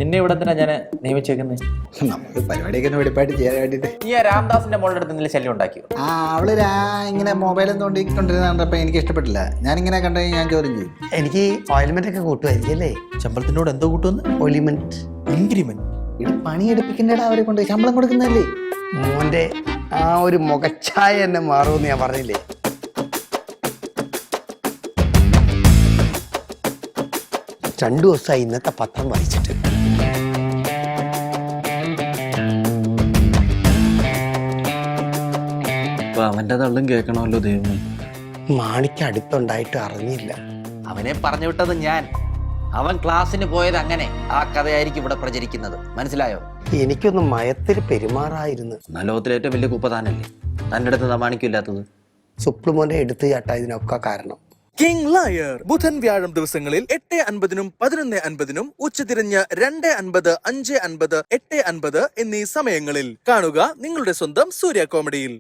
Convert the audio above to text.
നിന്നെ ഇവിടെ തന്നെ ഞാൻ നിയമിച്ചേക്കുന്നത്. നമുക്ക് പരിപാടിയൊക്കെ ഒന്ന് വെടിപ്പായിട്ട് ചെയ്യാൻ വേണ്ടിട്ട്. ഈ രാംദാസിന്റെ മോളുടെ അടുത്ത് എന്തെങ്കിലും ശല്യം ഉണ്ടാക്കിയോ? അവള് ഇങ്ങനെ മൊബൈലും തോണ്ടിക്കൊണ്ടിരുന്ന കണ്ടപ്പോ എനിക്ക് ഇഷ്ടപ്പെട്ടില്ല. ഞാനിങ്ങനെ കണ്ടെങ്കിൽ ഞാൻ ചോദ്യം ചെയ്യും. എനിക്ക് ഓയിൽമെന്റ് ഒക്കെ കൂട്ടുമായിരിക്കും അല്ലേ? ശമ്പളത്തിനോട് എന്തോ കൂട്ടുമെന്ന്? ഓയിൽമെന്റ് ഇൻക്രിമെന്റ്. ഇത് പണിയെടുപ്പിക്കണ്ടേടാ, അവരെ കൊണ്ട് ശമ്പളം കൊടുക്കുന്നല്ലേ. മോന്റെ ആ ഒരു മുഖച്ഛായ എന്നെ മാറുമെന്ന് ഞാൻ പറഞ്ഞില്ലേ. 2 ദിവസമായി ഇന്നത്തെ പത്രം വായിച്ചിട്ട്. അവന്റെ തള്ളും കേൾക്കണമല്ലോ ദൈവമേ. മാണിക്ക് അടുത്തുണ്ടായിട്ട് അറിഞ്ഞില്ല. അവനെ പറഞ്ഞു വിട്ടത് ഞാൻ. അവൻ ക്ലാസ്സിന് പോയത് അങ്ങനെ. ആ കഥയായിരിക്കും ഇവിടെ പ്രചരിക്കുന്നത്. മനസ്സിലായോ? എനിക്കൊന്ന് മയത്തിൽ പെരുമാറായിരുന്നു. ലോകത്തിലെ ഏറ്റവും വലിയ കുപ്പ താനല്ലേ. തന്റെ അടുത്ത് തമാണിക്കില്ലാത്തത്. സുപ്ലുമോന്റെ എടുത്തു ചാട്ടാ ഇതിനൊക്കെ കാരണം. കിങ് ലയർ ബുധൻ വ്യാഴം ദിവസങ്ങളിൽ 8:50 11:50 ഉച്ചതിരിഞ്ഞ് 2:50 5:50 8:50 എന്നീ സമയങ്ങളിൽ കാണുക നിങ്ങളുടെ സ്വന്തം സൂര്യ കോമഡിയിൽ.